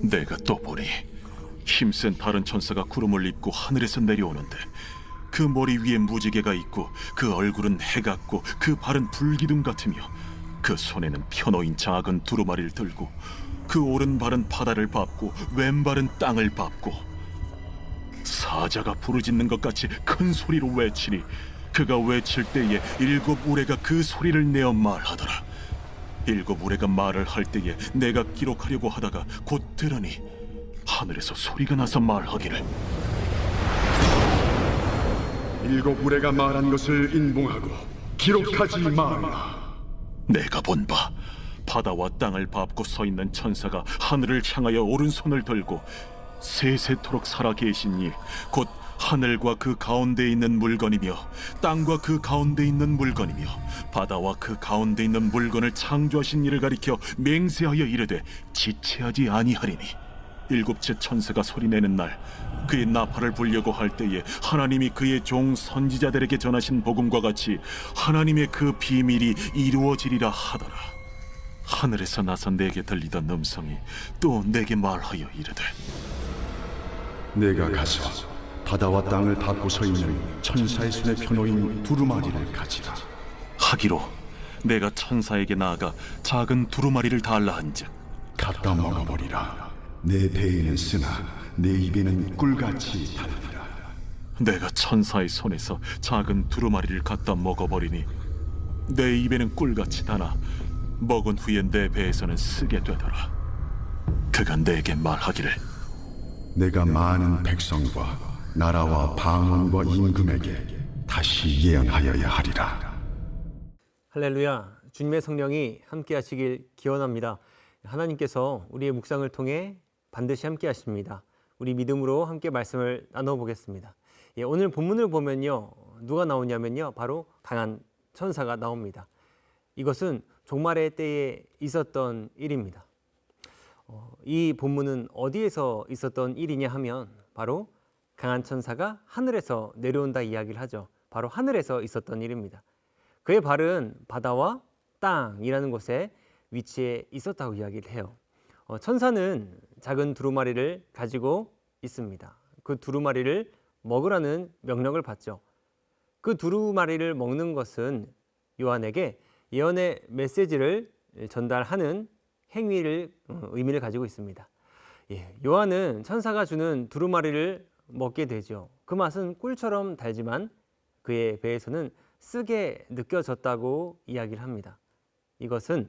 내가 또 보니 힘센 다른 천사가 구름을 입고 하늘에서 내려오는데 그 머리 위에 무지개가 있고 그 얼굴은 해 같고 그 발은 불기둥 같으며 그 손에는 펴놓인 작은 두루마리를 들고 그 오른발은 바다를 밟고 왼발은 땅을 밟고 사자가 부르짖는 것 같이 큰 소리로 외치니 그가 외칠 때에 일곱 우레가 그 소리를 내어 말하더라. 일곱 우레가 말을 할 때에 내가 기록하려고 하다가 곧 들으니 하늘에서 소리가 나서 말하기를 일곱 우레가 말한 것을 인봉하고 기록하지 말라. 내가 본 바 바다와 땅을 밟고 서 있는 천사가 하늘을 향하여 오른손을 들고 세세토록 살아계신 이 곧 하늘과 그 가운데 있는 물건이며 땅과 그 가운데 있는 물건이며 바다와 그 가운데 있는 물건을 창조하신 이를 가리켜 맹세하여 이르되 지체하지 아니하리니 일곱째 천사가 소리내는 날 그의 나팔을 불려고 할 때에 하나님이 그의 종 선지자들에게 전하신 복음과 같이 하나님의 그 비밀이 이루어지리라 하더라. 하늘에서 나서 내게 들리던 음성이 또 내게 말하여 이르되 내가 가서 바다와 땅을 밟고 서 있는 천사의 손에 펴놓인 두루마리를 가지라. 하기로 내가 천사에게 나아가 작은 두루마리를 달라 한즉 갖다 먹어버리라. 내 배에는 쓰나 내 입에는 꿀같이 달리라. 내가 천사의 손에서 작은 두루마리를 갖다 먹어버리니 내 입에는 꿀같이 다나 먹은 후에 내 배에서는 쓰게 되더라. 그가 내게 말하기를 내가 많은 백성과 나라와 방언과 임금에게 다시 예언하여야 하리라. 할렐루야. 주님의 성령이 함께 하시길 기원합니다. 하나님께서 우리의 묵상을 통해 반드시 함께 하십니다. 우리 믿음으로 함께 말씀을 나눠보겠습니다. 오늘 본문을 보면요, 누가 나오냐면요, 바로 강한 천사가 나옵니다. 이것은 종말의 때에 있었던 일입니다. 이 본문은 어디에서 있었던 일이냐 하면 바로 강한 천사가 하늘에서 내려온다 이야기를 하죠. 바로 하늘에서 있었던 일입니다. 그의 발은 바다와 땅이라는 곳에 위치해 있었다고 이야기를 해요. 천사는 작은 두루마리를 가지고 있습니다. 그 두루마리를 먹으라는 명령을 받죠. 그 두루마리를 먹는 것은 요한에게 예언의 메시지를 전달하는 행위를 의미를 가지고 있습니다. 요한은 천사가 주는 두루마리를 먹게 되죠. 그 맛은 꿀처럼 달지만 그의 배에서는 쓰게 느껴졌다고 이야기를 합니다. 이것은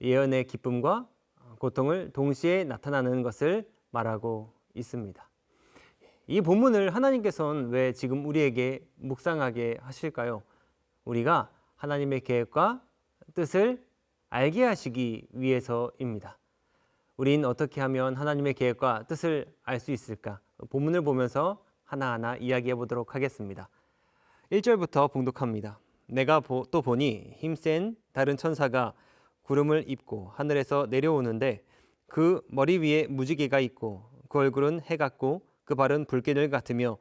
예언의 기쁨과 고통을 동시에 나타나는 것을 말하고 있습니다. 이 본문을 하나님께서는 왜 지금 우리에게 묵상하게 하실까요? 우리가 하나님의 계획과 뜻을 알게 하시기 위해서입니다. 우린 어떻게 하면 하나님의 계획과 뜻을 알 수 있을까? 본문을 보면서 하나하나 이야기해 보도록 하겠습니다. 1절부터 봉독합니다. 내가 또 보니 힘센 다른 천사가 구름을 입고 하늘에서 내려오는데 그 머리 위에 무지개가 있고 그 얼굴은 해 같고 그 발은 불기둥 같으며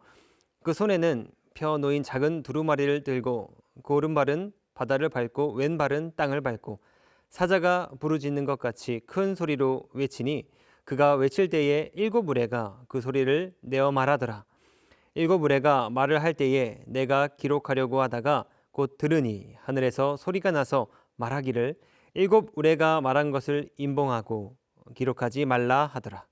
그 손에는 펴 놓인 작은 두루마리를 들고 그 오른발은 바다를 밟고 왼발은 땅을 밟고 사자가 부르짖는 것 같이 큰 소리로 외치니 그가 외칠 때에 일곱 우레가 그 소리를 내어 말하더라. 일곱 우레가 말을 할 때에 내가 기록하려고 하다가 곧 들으니 하늘에서 소리가 나서 말하기를 일곱 우레가 말한 것을 인봉하고 기록하지 말라 하더라.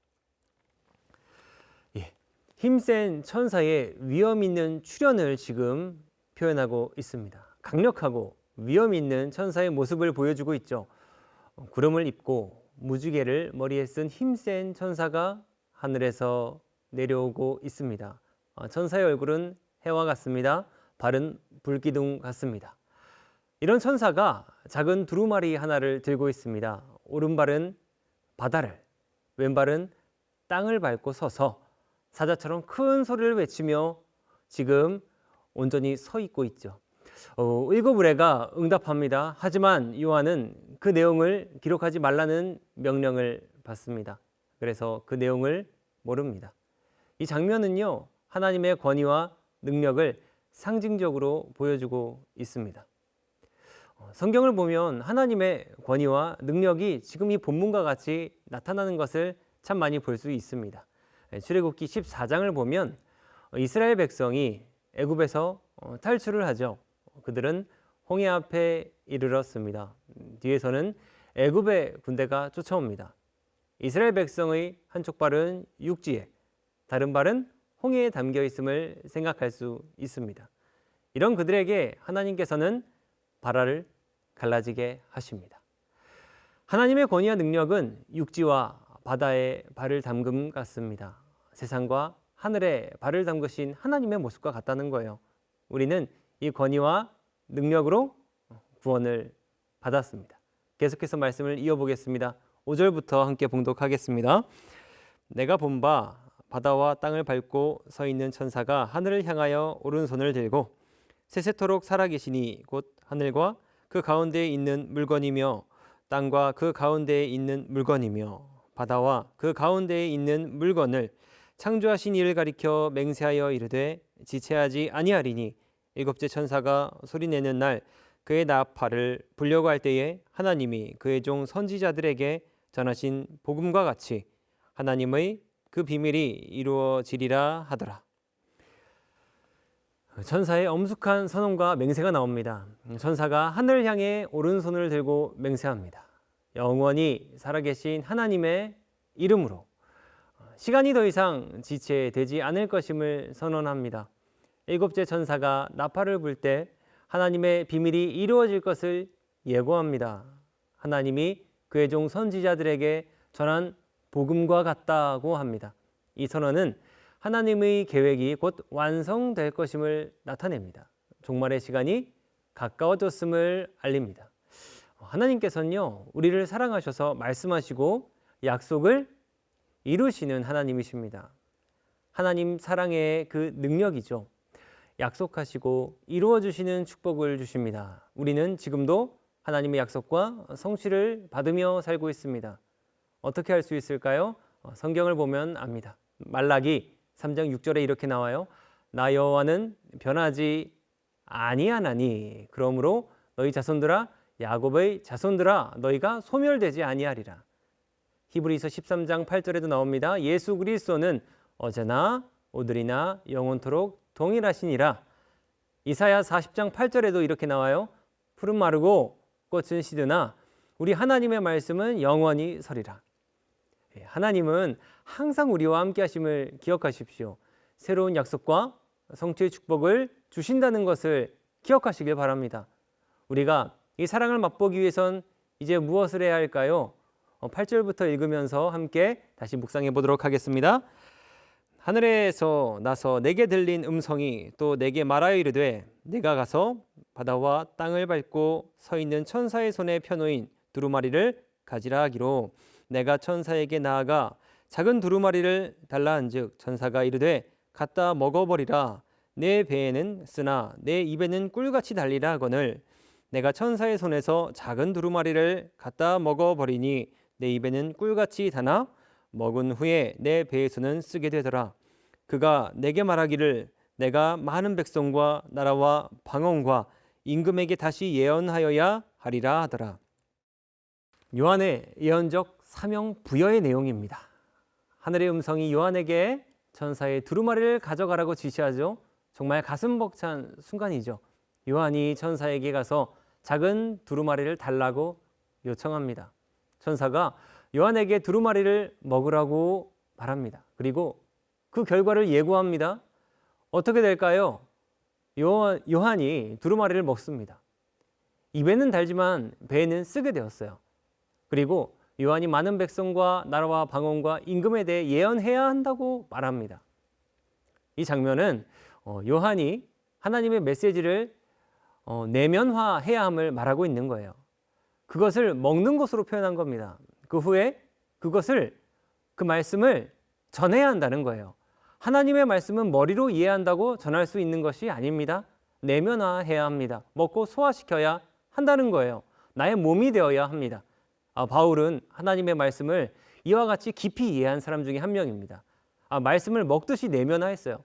힘센 천사의 위험 있는 출현을 지금 표현하고 있습니다. 강력하고 위험 있는 천사의 모습을 보여주고 있죠. 구름을 입고 무지개를 머리에 쓴 힘센 천사가 하늘에서 내려오고 있습니다. 천사의 얼굴은 해와 같습니다. 발은 불기둥 같습니다. 이런 천사가 작은 두루마리 하나를 들고 있습니다. 오른발은 바다를, 왼발은 땅을 밟고 서서 사자처럼 큰 소리를 외치며 지금 온전히 서 있고 있죠. 일곱 우레가 응답합니다. 하지만 요한은 그 내용을 기록하지 말라는 명령을 받습니다. 그래서 그 내용을 모릅니다. 이 장면은요, 하나님의 권위와 능력을 상징적으로 보여주고 있습니다. 성경을 보면 하나님의 권위와 능력이 지금 이 본문과 같이 나타나는 것을 참 많이 볼 수 있습니다. 출애굽기 14장을 보면 이스라엘 백성이 애굽에서 탈출을 하죠. 그들은 홍해 앞에 이르렀습니다. 뒤에서는 애굽의 군대가 쫓아옵니다. 이스라엘 백성의 한쪽 발은 육지에, 다른 발은 홍해에 담겨 있음을 생각할 수 있습니다. 이런 그들에게 하나님께서는 바다를 갈라지게 하십니다. 하나님의 권위와 능력은 육지와 바다에 발을 담금 같습니다. 세상과 하늘에 발을 담그신 하나님의 모습과 같다는 거예요. 우리는 이 권위와 능력으로 구원을 받았습니다. 계속해서 말씀을 이어보겠습니다. 5절부터 함께 봉독하겠습니다. 내가 본 바 바다와 땅을 밟고 서 있는 천사가 하늘을 향하여 오른손을 들고 세세토록 살아계시니 곧 하늘과 그 가운데에 있는 물건이며 땅과 그 가운데에 있는 물건이며 바다와 그 가운데에 있는 물건을 창조하신 이를 가리켜 맹세하여 이르되 지체하지 아니하리니 일곱째 천사가 소리내는 날 그의 나팔을 불려고 할 때에 하나님이 그의 종 선지자들에게 전하신 복음과 같이 하나님의 그 비밀이 이루어지리라 하더라. 천사의 엄숙한 선언과 맹세가 나옵니다. 천사가 하늘을 향해 오른손을 들고 맹세합니다. 영원히 살아계신 하나님의 이름으로 시간이 더 이상 지체되지 않을 것임을 선언합니다. 일곱째 천사가 나팔을 불 때 하나님의 비밀이 이루어질 것을 예고합니다. 하나님이 그의 종 선지자들에게 전한 복음과 같다고 합니다. 이 선언은 하나님의 계획이 곧 완성될 것임을 나타냅니다. 종말의 시간이 가까워졌음을 알립니다. 하나님께서는요, 우리를 사랑하셔서 말씀하시고 약속을 이루시는 하나님이십니다. 하나님 사랑의 그 능력이죠. 약속하시고 이루어주시는 축복을 주십니다. 우리는 지금도 하나님의 약속과 성취를 받으며 살고 있습니다. 어떻게 할 수 있을까요? 성경을 보면 압니다. 말라기 3장 6절에 이렇게 나와요. 나 여호와는 변하지 아니하나니 그러므로 너희 자손들아 야곱의 자손들아 너희가 소멸되지 아니하리라. 히브리서 13장 8절에도 나옵니다. 예수 그리스도는 어제나 오늘이나 영원토록 동일하시니라. 이사야 40장 8절에도 이렇게 나와요. 푸른 마르고 꽃은 시드나 우리 하나님의 말씀은 영원히 서리라. 하나님은 항상 우리와 함께 하심을 기억하십시오. 새로운 약속과 성취의 축복을 주신다는 것을 기억하시길 바랍니다. 우리가 이 사랑을 맛보기 위해선 이제 무엇을 해야 할까요? 8절부터 읽으면서 함께 다시 묵상해 보도록 하겠습니다. 하늘에서 나서 내게 들린 음성이 또 내게 말하여 이르되 내가 가서 바다와 땅을 밟고 서 있는 천사의 손에 펴놓인 두루마리를 가지라 하기로 내가 천사에게 나아가 작은 두루마리를 달라 한즉 천사가 이르되 갖다 먹어버리라. 내 배에는 쓰나 내 입에는 꿀같이 달리라 하거늘 내가 천사의 손에서 작은 두루마리를 갖다 먹어버리니 내 입에는 꿀같이 다나 먹은 후에 내 배에서는 쓰게 되더라. 그가 내게 말하기를 내가 많은 백성과 나라와 방언과 임금에게 다시 예언하여야 하리라 하더라. 요한의 예언적 사명 부여의 내용입니다. 하늘의 음성이 요한에게 천사의 두루마리를 가져가라고 지시하죠. 정말 가슴 벅찬 순간이죠. 요한이 천사에게 가서 작은 두루마리를 달라고 요청합니다. 천사가 요한에게 두루마리를 먹으라고 말합니다. 그리고 그 결과를 예고합니다. 어떻게 될까요? 요한이 두루마리를 먹습니다. 입에는 달지만 배에는 쓰게 되었어요. 그리고 요한이 많은 백성과 나라와 방언과 임금에 대해 예언해야 한다고 말합니다. 이 장면은 요한이 하나님의 메시지를 내면화해야 함을 말하고 있는 거예요. 그것을 먹는 것으로 표현한 겁니다. 그 후에 그 말씀을 전해야 한다는 거예요. 하나님의 말씀은 머리로 이해한다고 전할 수 있는 것이 아닙니다. 내면화해야 합니다. 먹고 소화시켜야 한다는 거예요. 나의 몸이 되어야 합니다. 바울은 하나님의 말씀을 이와 같이 깊이 이해한 사람 중에 한 명입니다. 말씀을 먹듯이 내면화했어요.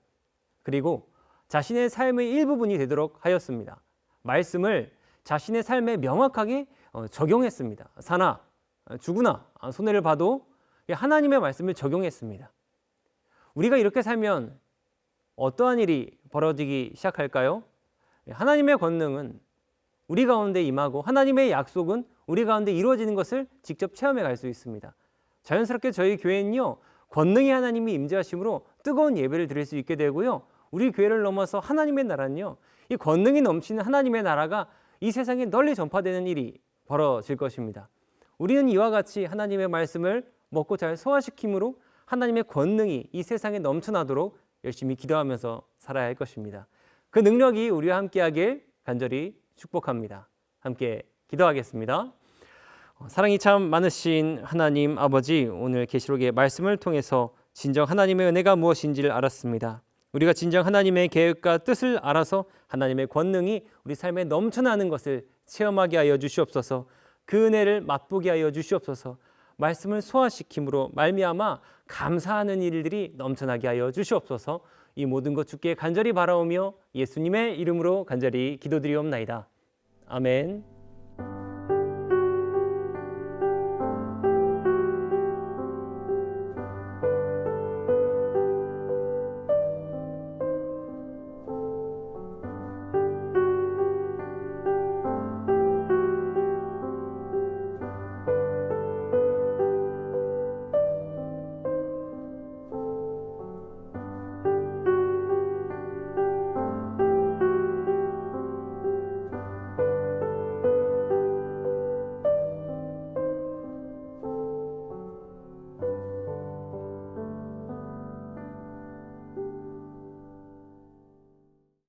그리고 자신의 삶의 일부분이 되도록 하였습니다. 말씀을 자신의 삶에 명확하게 적용했습니다. 사나 죽으나 손해를 봐도 하나님의 말씀을 적용했습니다. 우리가 이렇게 살면 어떠한 일이 벌어지기 시작할까요? 하나님의 권능은 우리 가운데 임하고 하나님의 약속은 우리 가운데 이루어지는 것을 직접 체험해 갈 수 있습니다. 자연스럽게 저희 교회는요, 권능의 하나님이 임재하심으로 뜨거운 예배를 드릴 수 있게 되고요, 우리 교회를 넘어서 하나님의 나라는요, 이 권능이 넘치는 하나님의 나라가 이 세상에 널리 전파되는 일이 벌어질 것입니다. 우리는 이와 같이 하나님의 말씀을 먹고 잘 소화시킴으로 하나님의 권능이 이 세상에 넘쳐나도록 열심히 기도하면서 살아야 할 것입니다. 그 능력이 우리와 함께하길 간절히 축복합니다. 함께 기도하겠습니다. 사랑이 참 많으신 하나님 아버지, 오늘 계시록의 말씀을 통해서 진정 하나님의 은혜가 무엇인지를 알았습니다. 우리가 진정 하나님의 계획과 뜻을 알아서 하나님의 권능이 우리 삶에 넘쳐나는 것을 체험하게 하여 주시옵소서. 그 은혜를 맛보게 하여 주시옵소서. 말씀을 소화시킴으로 말미암아 감사하는 일들이 넘쳐나게 하여 주시옵소서. 이 모든 것 주께 간절히 바라오며 예수님의 이름으로 간절히 기도드리옵나이다. 아멘.